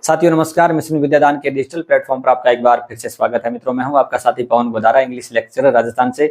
साथियों नमस्कार। मिशन विद्यादान के डिजिटल प्लेटफॉर्म पर आपका एक बार फिर से स्वागत है। मित्रों, मैं हूं आपका साथी पवन गोदारा, इंग्लिश लेक्चरर राजस्थान से।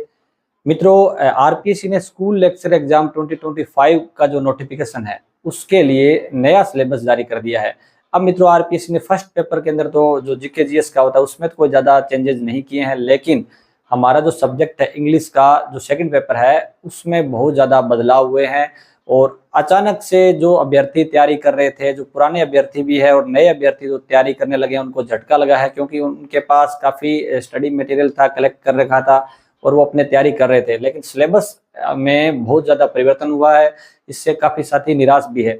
मित्रों, आरपीएससी ने स्कूल लेक्चर एग्जाम 2025 का जो नोटिफिकेशन है उसके लिए नया सिलेबस जारी कर दिया है। अब मित्रों, आरपीएससी ने फर्स्ट पेपर के अंदर तो जो जीके जीएस का होता है उसमें तो कोई ज्यादा चेंजेस नहीं किए हैं, लेकिन हमारा जो सब्जेक्ट है इंग्लिश का जो सेकंड पेपर है उसमें बहुत ज्यादा बदलाव हुए हैं। और अचानक से जो अभ्यर्थी तैयारी कर रहे थे, जो पुराने अभ्यर्थी भी है और नए अभ्यर्थी जो तैयारी करने लगे हैं, उनको झटका लगा है, क्योंकि उनके पास काफी स्टडी मटेरियल था, कलेक्ट कर रखा था और वो अपने तैयारी कर रहे थे, लेकिन सिलेबस में बहुत ज्यादा परिवर्तन हुआ है। इससे काफी साथी निराश भी है।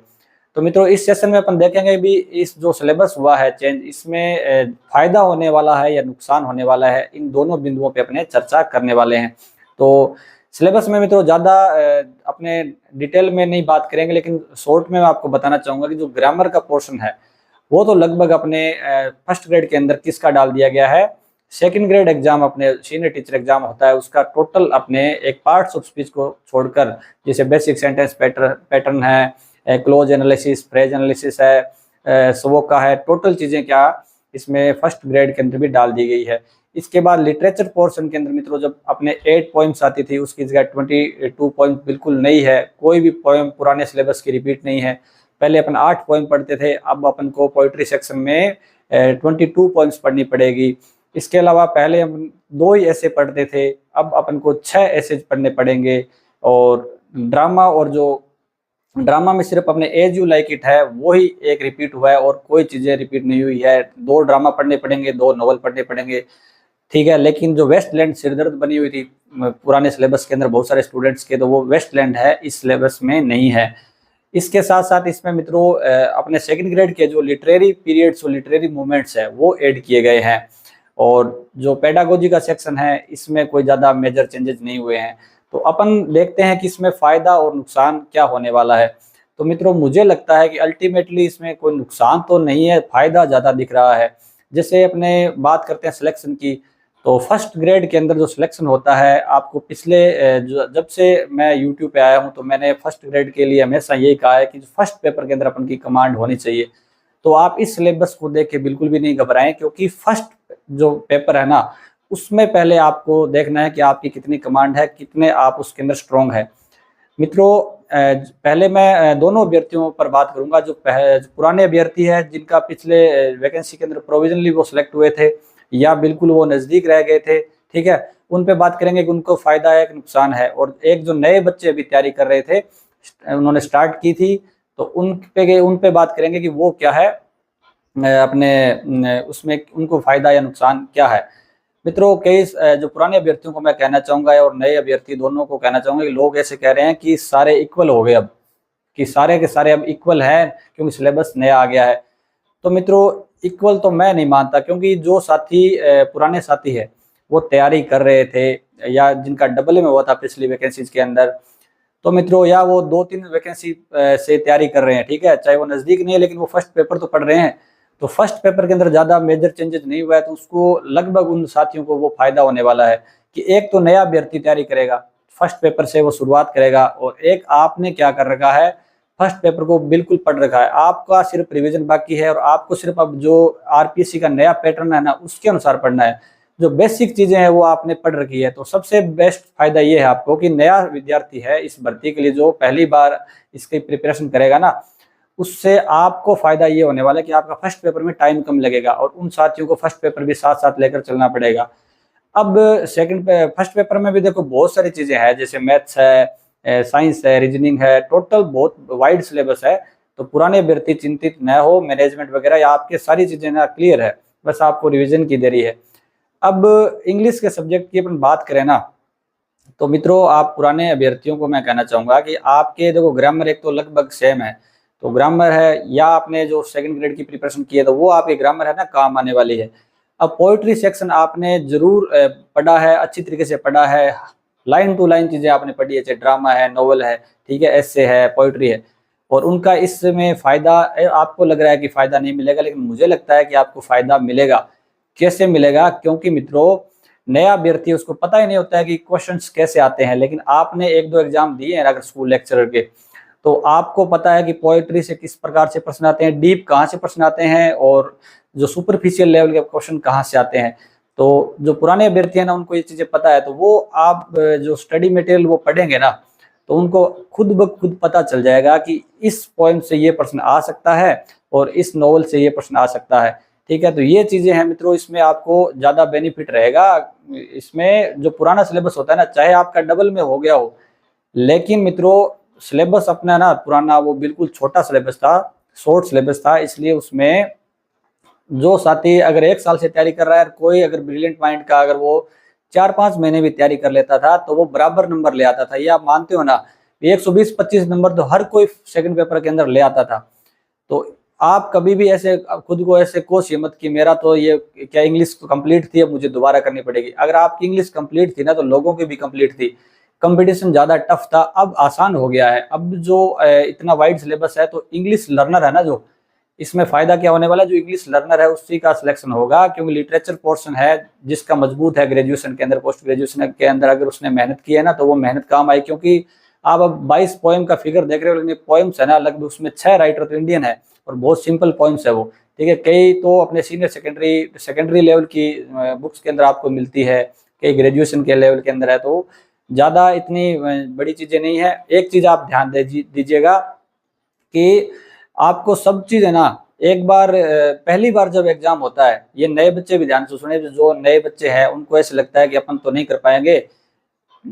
तो मित्रों, इस सेशन में अपन देखेंगे भी इस जो सिलेबस हुआ है चेंज, इसमें फायदा होने वाला है या नुकसान होने वाला है, इन दोनों बिंदुओं पे अपने चर्चा करने वाले हैं। तो सिलेबस में मित्रों ज्यादा अपने डिटेल में नहीं बात करेंगे, लेकिन शॉर्ट में मैं आपको बताना चाहूंगा कि जो ग्रामर का पोर्शन है वो तो लगभग अपने फर्स्ट ग्रेड के अंदर किसका डाल दिया गया है। सेकंड ग्रेड एग्जाम अपने सीनियर टीचर एग्जाम होता है उसका टोटल अपने एक पार्ट्स ऑफ स्पीच को छोड़कर, जैसे बेसिक सेंटेंस पैटर्न है, क्लोज एनालिसिस, फ्रेज एनालिसिस है, SWOT है, टोटल चीजें क्या इसमें फर्स्ट ग्रेड के अंदर भी डाल दी गई है। इसके बाद लिटरेचर पोर्शन के अंदर मित्रों जब अपने 8 पोइम्स आती थी उसकी जगह 22 पोइम बिल्कुल नई है। कोई भी पोइम पुराने सिलेबस की रिपीट नहीं है। पहले अपन 8 पोइम पढ़ते थे, अब अपन को पोइट्री सेक्शन में 22 पोइम्स पढ़नी पड़ेगी। इसके अलावा पहले हम 2 ही ऐसे पढ़ते थे, अब अपन को 6 ऐसे पढ़ने पड़ेंगे। और ड्रामा, और जो ड्रामा में सिर्फ अपने एज यू लाइक इट है वो ही एक रिपीट हुआ है और कोई चीजें रिपीट नहीं हुई है। 2 ड्रामा पढ़ने पड़ेंगे, 2 नॉवल पढ़ने पड़ेंगे, ठीक है। लेकिन जो वेस्टलैंड सिरदर्द बनी हुई थी पुराने सिलेबस के अंदर बहुत सारे स्टूडेंट्स के, तो वो वेस्टलैंड है, इस सिलेबस में नहीं है। इसके साथ साथ इसमें मित्रों अपने सेकंड ग्रेड के जो लिटरेरी पीरियड्स और लिटरेरी मूवमेंट्स है वो ऐड किए गए हैं। और जो पेडागोजी का सेक्शन है इसमें कोई ज़्यादा मेजर चेंजेस नहीं हुए हैं। तो अपन देखते हैं कि इसमें फ़ायदा और नुकसान क्या होने वाला है। तो मित्रों, मुझे लगता है कि अल्टीमेटली इसमें कोई नुकसान तो नहीं है, फ़ायदा ज़्यादा दिख रहा है। जैसे अपने बात करते हैं सिलेक्शन की, तो फर्स्ट ग्रेड के अंदर जो सिलेक्शन होता है, आपको पिछले जब से मैं यूट्यूब पे आया हूँ तो मैंने फर्स्ट ग्रेड के लिए हमेशा यही कहा है कि फर्स्ट पेपर के अंदर अपन की कमांड होनी चाहिए। तो आप इस सिलेबस को देख के बिल्कुल भी नहीं घबराएं, क्योंकि फर्स्ट जो पेपर है ना उसमें पहले आपको देखना है कि आपकी कितनी कमांड है, कितने आप उसके अंदर स्ट्रॉन्ग है। मित्रों, पहले मैं दोनों अभ्यर्थियों पर बात करूंगा। जो पुराने अभ्यर्थी है जिनका पिछले वैकेंसी के अंदर प्रोविजनली वो सिलेक्ट हुए थे या बिल्कुल वो नजदीक रह गए थे, ठीक है, उन पे बात करेंगे कि उनको फायदा है कि नुकसान है। और एक जो नए बच्चे अभी तैयारी कर रहे थे, उन्होंने स्टार्ट की थी, तो उन पे बात करेंगे कि वो क्या है अपने उसमें उनको फायदा या नुकसान क्या है। मित्रों, कई जो पुराने अभ्यर्थियों को मैं कहना चाहूंगा और नए अभ्यर्थी दोनों को कहना चाहूंगा कि लोग ऐसे कह रहे हैं कि सारे इक्वल हो गए अब, कि सारे के सारे अब इक्वल है क्योंकि सिलेबस नया आ गया है। तो मित्रों, इक्वल तो मैं नहीं मानता, क्योंकि जो साथी पुराने साथी है वो तैयारी कर रहे थे या जिनका डबल में हुआ था पिछली वैकेंसीज के अंदर, तो मित्रों या वो 2-3 वैकेंसी से तैयारी कर रहे हैं, ठीक है, चाहे वो नजदीक नहीं है लेकिन वो फर्स्ट पेपर तो पढ़ रहे हैं। तो फर्स्ट पेपर के अंदर ज्यादा मेजर चेंजेस नहीं हुआ है, तो उसको लगभग उन साथियों को वो फायदा होने वाला है कि एक तो नया अभ्यर्थी तैयारी करेगा, फर्स्ट पेपर से वो शुरुआत करेगा, और एक आपने क्या कर रखा है, फर्स्ट पेपर को बिल्कुल पढ़ रखा है, आपका सिर्फ रिवीजन बाकी है और आपको सिर्फ अब जो आरपीएससी का नया पैटर्न है ना उसके अनुसार पढ़ना है। जो बेसिक चीजें हैं वो आपने पढ़ रखी है। तो सबसे बेस्ट फायदा ये है आपको कि नया विद्यार्थी है इस भर्ती के लिए जो पहली बार इसकी प्रिपरेशन करेगा ना, उससे आपको फायदा ये होने वाला है कि आपका फर्स्ट पेपर में टाइम कम लगेगा और उन साथियों को फर्स्ट पेपर भी साथ साथ लेकर चलना पड़ेगा। अब फर्स्ट पेपर में भी देखो बहुत सारी चीजें हैं, जैसे मैथ्स है, साइंस है, रीजनिंग है, टोटल बहुत वाइड सिलेबस है। तो पुराने अभ्यर्थी चिंतित न हो, मैनेजमेंट वगैरह या आपके सारी चीजें ना क्लियर है, बस आपको रिविजन की देरी है। अब इंग्लिश के सब्जेक्ट की अपन बात करें ना, तो मित्रों आप पुराने अभ्यर्थियों को मैं कहना चाहूंगा कि आपके देखो ग्रामर एक तो लगभग सेम है, तो ग्रामर है, या आपने जो सेकंड ग्रेड की प्रिपरेशन की है तो वो आपकी ग्रामर है ना काम आने वाली है। अब पोइट्री सेक्शन आपने जरूर पढ़ा है, अच्छी तरीके से पढ़ा है, लाइन टू लाइन चीजें आपने पढ़ी है, चाहे ड्रामा है, नॉवल है, ठीक है, एस्से है, पोइट्री है, और उनका इसमें फायदा आपको लग रहा है कि फायदा नहीं मिलेगा, लेकिन मुझे लगता है कि आपको फायदा मिलेगा। कैसे मिलेगा? क्योंकि मित्रों नया अभ्यर्थी उसको पता ही नहीं होता है कि क्वेश्चंस कैसे आते हैं, लेकिन आपने 1-2 एग्जाम दिए हैं अगर स्कूल लेक्चरर के, तो आपको पता है कि पोएट्री से किस प्रकार से प्रश्न आते हैं, डीप कहाँ से प्रश्न आते हैं, और जो सुपरफिशियल लेवल के क्वेश्चन कहाँ से आते हैं। तो जो पुराने अभ्यर्थी हैं ना, उनको ये चीजें पता है, तो वो आप जो स्टडी मटेरियल वो पढ़ेंगे ना, तो उनको खुद ब खुद पता चल जाएगा कि इस पॉइंट से ये प्रश्न आ सकता है और इस नॉवल से ये प्रश्न आ सकता है। ठीक है, तो ये चीजें हैं मित्रों, इसमें आपको ज्यादा बेनिफिट रहेगा। इसमें जो पुराना सिलेबस होता है ना, चाहे आपका डबल में हो गया हो, लेकिन मित्रों सिलेबस अपना ना पुराना वो बिल्कुल छोटा सिलेबस था, शॉर्ट सिलेबस था, इसलिए उसमें जो साथी अगर 1 साल से तैयारी कर रहा है, कोई अगर ब्रिलियंट माइंड का अगर वो 4-5 महीने भी तैयारी कर लेता था तो वो बराबर नंबर ले आता था। ये आप मानते हो ना, 120-25 नंबर तो हर कोई सेकंड पेपर के अंदर ले आता था। तो आप कभी भी ऐसे खुद को ऐसे कोशिश मत कि मेरा तो ये क्या इंग्लिश तो कंप्लीट थी, अब मुझे दोबारा करनी पड़ेगी। अगर आपकी इंग्लिश कंप्लीट थी ना, तो लोगों की भी कंप्लीट थी। कंपटीशन ज्यादा टफ था, अब आसान हो गया है। अब जो इतना वाइड सिलेबस है, तो इंग्लिश लर्नर है ना, जो इसमें फायदा क्या होने वाला है, जो इंग्लिश लर्नर है उसी का सिलेक्शन होगा, क्योंकि लिटरेचर पोर्शन है जिसका मजबूत है ग्रेजुएशन के अंदर, पोस्ट ग्रेजुएशन के अंदर अगर उसने मेहनत की है ना, तो वो मेहनत काम आई। क्योंकि आप अब 22 पोएम का फिगर देख रहे हो, लेकिन पोएम्स है ना लगभग उसमें 6 राइटर तो इंडियन है और बहुत सिंपल पोएम्स है वो। ठीक है, कई तो अपने सीनियर सेकेंडरी लेवल की बुक्स के अंदर आपको मिलती है, कई ग्रेजुएशन के लेवल के अंदर है, तो ज्यादा इतनी बड़ी चीजें नहीं है। एक चीज आप ध्यान दीजिएगा कि आपको सब चीज है ना, एक बार पहली बार जब एग्जाम होता है, ये नए बच्चे भी ध्यान से सुने, जो नए बच्चे हैं उनको ऐसे लगता है कि अपन तो नहीं कर पाएंगे,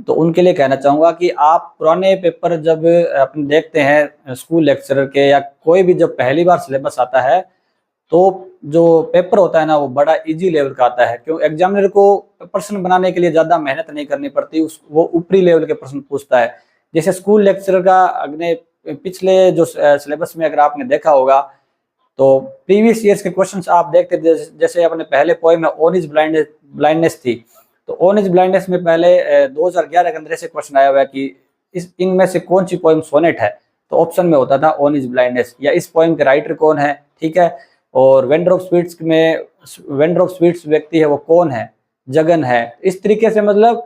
तो उनके लिए कहना चाहूंगा कि आप पुराने पेपर जब अपने देखते हैं स्कूल लेक्चरर के या कोई भी, जब पहली बार सिलेबस आता है तो जो पेपर होता है ना वो बड़ा इजी लेवल का आता है। क्यों, एग्जामिनर को प्रश्न बनाने के लिए ज्यादा मेहनत नहीं करनी पड़ती, वो ऊपरी लेवल के प्रश्न पूछता है। जैसे स्कूल लेक्चरर का अगले पिछले जो सिलेबस में अगर आपने देखा होगा, तो प्रीवियस ईयर्स के क्वेश्चंस आप देखते थे। जैसे अपने पहले पोएम में ऑन इज ब्लाइंडनेस थी, तो ऑन इज ब्लाइंडनेस में पहले 2011 के अंदर से क्वेश्चन आया हुआ है कि इनमें से कौन सी पोएम सोनेट है, तो ऑप्शन में होता था ऑन इज ब्लाइंडनेस, या इस पोएम के राइटर कौन है। ठीक है, और वेंडर ऑफ स्वीट्स व्यक्ति है वो कौन है, जगन है। इस तरीके से मतलब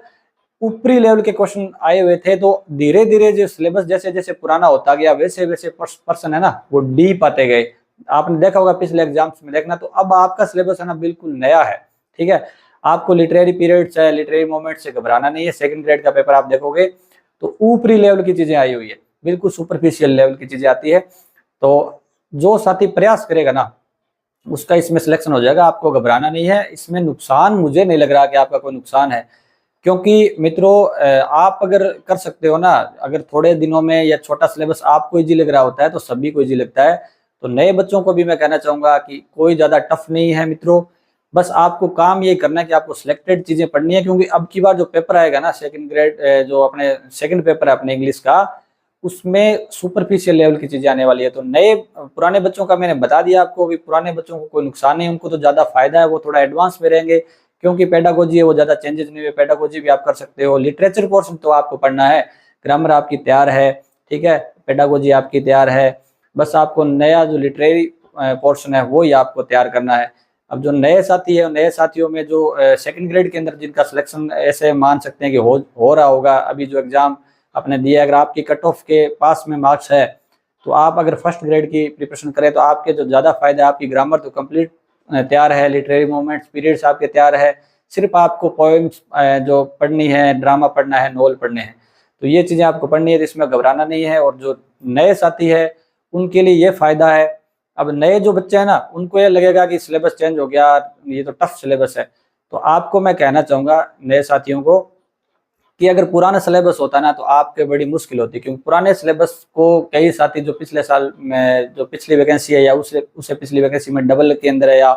ऊपरी लेवल के क्वेश्चन आए हुए थे। तो धीरे धीरे जो सिलेबस जैसे जैसे पुराना होता गया, वैसे वैसे पर्सन है ना वो डीप आते गए। आपने देखा होगा पिछले एग्जाम्स में देखना, तो अब आपका सिलेबस है ना बिल्कुल नया है। ठीक है, आपको लिटरेरी पीरियड्स है, लिटरेरी मोमेंट से घबराना नहीं है। सेकंड ग्रेड का पेपर आप देखोगे तो ऊपरी लेवल की चीजें आई हुई है, बिल्कुल सुपरफिशियल लेवल की चीजें आती है। तो जो साथी प्रयास करेगा ना उसका इसमें सिलेक्शन हो जाएगा, आपको घबराना नहीं है। इसमें नुकसान मुझे नहीं लग रहा कि आपका कोई नुकसान है, क्योंकि मित्रों आप अगर कर सकते हो ना, अगर थोड़े दिनों में या छोटा सिलेबस आपको इजी लग रहा होता है तो सभी को इजी लगता है। तो नए बच्चों को भी मैं कहना चाहूंगा कि कोई ज्यादा टफ नहीं है मित्रों, बस आपको काम ये करना है कि आपको सिलेक्टेड चीजें पढ़नी है। क्योंकि अब की बार जो पेपर आएगा ना सेकंड ग्रेड, जो अपने सेकंड पेपर है अपने इंग्लिश का, उसमें सुपरफिशियल लेवल की चीजें आने वाली है। तो नए पुराने बच्चों का मैंने बता दिया आपको, भी पुराने बच्चों को कोई नुकसान नहीं, उनको तो ज्यादा फायदा है, वो थोड़ा एडवांस में रहेंगे। क्योंकि पेडागोजी है वो ज्यादा चेंजेस नहीं हुए, पेडागोजी भी आप कर सकते हो। लिटरेचर पोर्शन तो आपको पढ़ना है, ग्रामर आपकी तैयार है, ठीक है, पेडागोजी आपकी तैयार है, बस आपको नया जो लिटरेरी पोर्शन है वो ही आपको तैयार करना है। अब जो नए साथी है, नए साथियों में जो सेकंड ग्रेड के अंदर जिनका सिलेक्शन ऐसे मान सकते हैं कि हो रहा होगा, अभी जो एग्जाम आपने दिया, अगर आपकी कट ऑफ के पास में मार्क्स है, तो आप अगर फर्स्ट ग्रेड की प्रिपरेशन करें तो आपके जो ज़्यादा फायदा है, आपकी ग्रामर तो कंप्लीट तैयार है, लिटरेरी मोमेंट्स पीरियड्स आपके तैयार है, सिर्फ आपको पोएम्स जो पढ़नी है, ड्रामा पढ़ना है, नॉवल पढ़ने हैं, तो ये चीज़ें आपको पढ़नी है, तो इसमें घबराना नहीं है। और जो नए साथी है उनके लिए ये फायदा है। अब नए जो बच्चे हैं ना, उनको ये लगेगा कि सिलेबस चेंज हो गया, ये तो टफ सिलेबस है। तो आपको मैं कहना चाहूँगा नए साथियों को कि अगर पुराना सिलेबस होता ना तो आपके बड़ी मुश्किल होती, क्योंकि पुराने सिलेबस को कई साथी जो पिछले साल में जो पिछली वैकेंसी है या उससे पिछली वैकेंसी में डबल के अंदर है या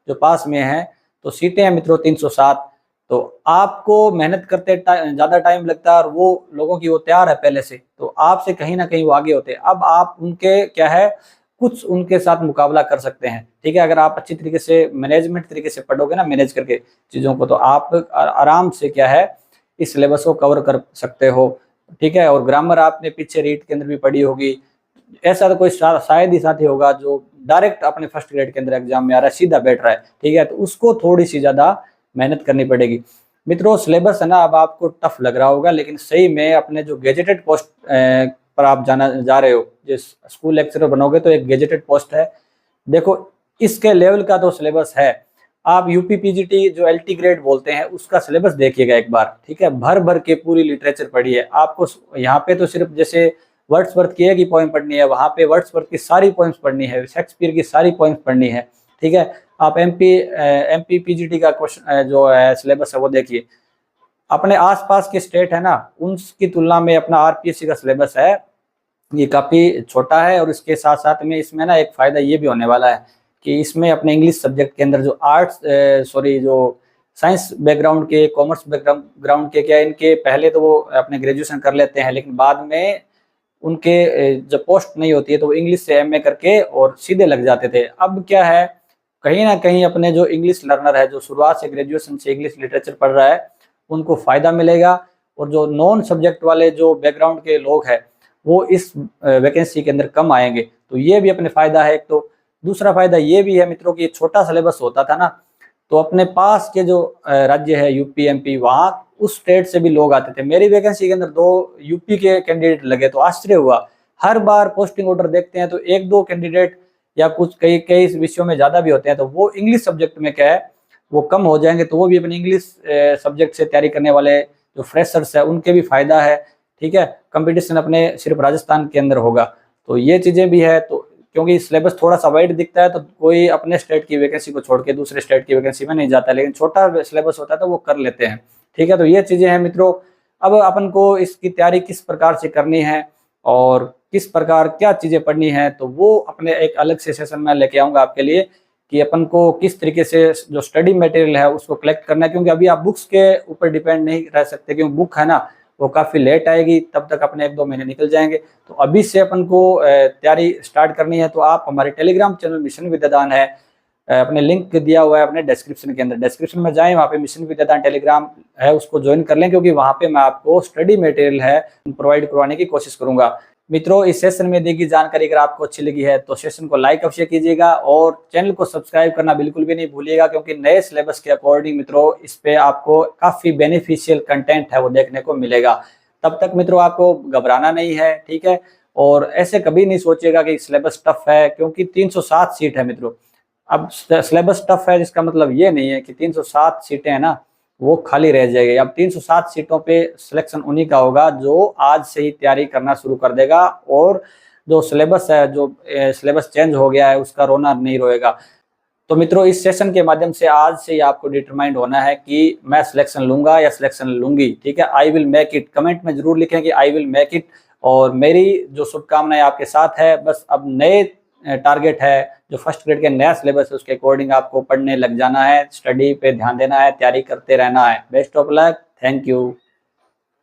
जो पास में है, तो सीटें हैं मित्रों 307। तो आपको मेहनत करते ज़्यादा टाइम लगता है और वो लोगों की वो तैयार है पहले से, तो आपसे कहीं ना कहीं वो आगे होते हैं। अब आप उनके क्या है, कुछ उनके साथ मुकाबला कर सकते हैं। ठीक है, अगर आप अच्छी तरीके से मैनेजमेंट तरीके से पढ़ोगे ना, मैनेज करके चीज़ों को, तो आप आराम से क्या है इस सिलेबस को कवर कर सकते हो। ठीक है, और ग्रामर आपने पीछे रीड के अंदर भी पढ़ी होगी। ऐसा तो कोई शायद ही साथी होगा जो डायरेक्ट अपने फर्स्ट ग्रेड के अंदर एग्जाम में आ रहा है, सीधा बैठ रहा है। ठीक है, तो उसको थोड़ी सी ज़्यादा मेहनत करनी पड़ेगी। मित्रों सिलेबस है ना अब आपको टफ लग रहा होगा, लेकिन सही में अपने जो गेजेटेड पोस्ट पर आप जाना जा रहे हो, जिस स्कूल लेक्चरर बनोगे तो एक गेजेटेड पोस्ट है। देखो इसके लेवल का तो सिलेबस है। आप यूपी पीजीटी जो एलटी ग्रेड बोलते हैं उसका सिलेबस देखिएगा एक बार, ठीक है, भर भर के पूरी लिटरेचर पढ़िए। आपको यहाँ पे तो सिर्फ जैसे वर्ड्सवर्थ की एक ही पोएम पढ़नी है, वहां पे वर्ड्सवर्थ की सारी पोएम्स पढ़नी है, शेक्सपियर की सारी पोएम्स पढ़नी है, ठीक है। आप एमपी पीजीटी का क्वेश्चन जो है सिलेबस है वो देखिए। अपने आसपास के स्टेट है ना, उनकी तुलना में अपना आरपीएससी का सिलेबस है ये काफी छोटा है। और इसके साथ साथ में इसमें ना एक फायदा ये भी होने वाला है कि इसमें अपने इंग्लिश सब्जेक्ट के अंदर जो जो साइंस बैकग्राउंड के, कॉमर्स बैकग्राउंड के, क्या इनके पहले तो वो अपने ग्रेजुएशन कर लेते हैं, लेकिन बाद में उनके जब पोस्ट नहीं होती है तो वो इंग्लिश से एमए करके और सीधे लग जाते थे। अब क्या है, कहीं ना कहीं अपने जो इंग्लिश लर्नर है, जो शुरुआत से ग्रेजुएशन से इंग्लिश लिटरेचर पढ़ रहा है, उनको फायदा मिलेगा। और जो नॉन सब्जेक्ट वाले जो बैकग्राउंड के लोग हैं वो इस वैकेंसी के अंदर कम आएंगे, तो ये भी अपने फायदा है एक। तो दूसरा फायदा ये भी है मित्रों कि छोटा सिलेबस होता था ना, तो अपने पास के जो राज्य है यूपी एमपी, वहाँ उस स्टेट से भी लोग आते थे। मेरी वैकेंसी के अंदर 2 यूपी के कैंडिडेट लगे, तो आश्चर्य हुआ। हर बार पोस्टिंग ऑर्डर देखते हैं तो 1-2 कैंडिडेट या कुछ कई कई विषयों में ज्यादा भी होते हैं, तो वो इंग्लिश सब्जेक्ट में क्या है वो कम हो जाएंगे। तो वो भी अपने इंग्लिश सब्जेक्ट से तैयारी करने वाले जो फ्रेशर्स है उनके भी फायदा है, ठीक है। कंपटीशन अपने सिर्फ राजस्थान के अंदर होगा, तो ये चीजें भी है। तो क्योंकि सिलेबस थोड़ा सा वाइड दिखता है तो कोई अपने स्टेट की वैकेंसी को छोड़ के दूसरे स्टेट की वैकेंसी में नहीं जाता, लेकिन छोटा सिलेबस होता है तो वो कर लेते हैं, ठीक है। तो ये चीजें हैं मित्रों। अब अपन को इसकी तैयारी किस प्रकार से करनी है और किस प्रकार क्या चीजें पढ़नी है, तो वो अपने एक अलग से सेशन में लेके आऊंगा आपके लिए कि अपन को किस तरीके से जो स्टडी मटेरियल है उसको कलेक्ट करना है। क्योंकि अभी आप बुक्स के ऊपर डिपेंड नहीं रह सकते, क्योंकि बुक है ना वो काफी लेट आएगी, तब तक अपने 1-2 महीने निकल जाएंगे। तो अभी से अपन को तैयारी स्टार्ट करनी है। तो आप हमारे टेलीग्राम चैनल मिशन विद्यादान है, अपने लिंक दिया हुआ है अपने डिस्क्रिप्शन के अंदर, डिस्क्रिप्शन में जाएं, वहाँ पे मिशन विद्यादान टेलीग्राम है उसको ज्वाइन कर लें, क्योंकि वहाँ पे मैं आपको स्टडी मटेरियल है प्रोवाइड करवाने की कोशिश करूंगा। मित्रों इस सेशन में दी गई जानकारी अगर आपको अच्छी लगी है तो सेशन को लाइक अवश्य कीजिएगा और चैनल को सब्सक्राइब करना बिल्कुल भी नहीं भूलिएगा, क्योंकि नए सिलेबस के अकॉर्डिंग मित्रों इस पे आपको काफी बेनिफिशियल कंटेंट है वो देखने को मिलेगा। तब तक मित्रों आपको घबराना नहीं है, ठीक है। और ऐसे कभी नहीं सोचिएगा कि सिलेबस टफ है, क्योंकि 307 सीट है मित्रों। अब सिलेबस टफ है जिसका मतलब ये नहीं है कि 307 सीटें है ना वो खाली रह जाएगी। अब 307 सीटों पे सिलेक्शन उन्हीं का होगा जो आज से ही तैयारी करना शुरू कर देगा, और जो सिलेबस है, जो सिलेबस चेंज हो गया है उसका रोना नहीं रोएगा। तो मित्रों इस सेशन के माध्यम से आज से ही आपको डिटरमाइंड होना है कि मैं सिलेक्शन लूंगा या सिलेक्शन लूंगी, ठीक है। I will make it, comment में जरूर लिखें कि आई विल मेक इट। और मेरी जो शुभकामनाएं आपके साथ है, बस अब नए टारगेट है जो फर्स्ट ग्रेड के नया सिलेबस है उसके अकॉर्डिंग आपको पढ़ने लग जाना है, स्टडी पे ध्यान देना है, तैयारी करते रहना है। Best of luck, thank you.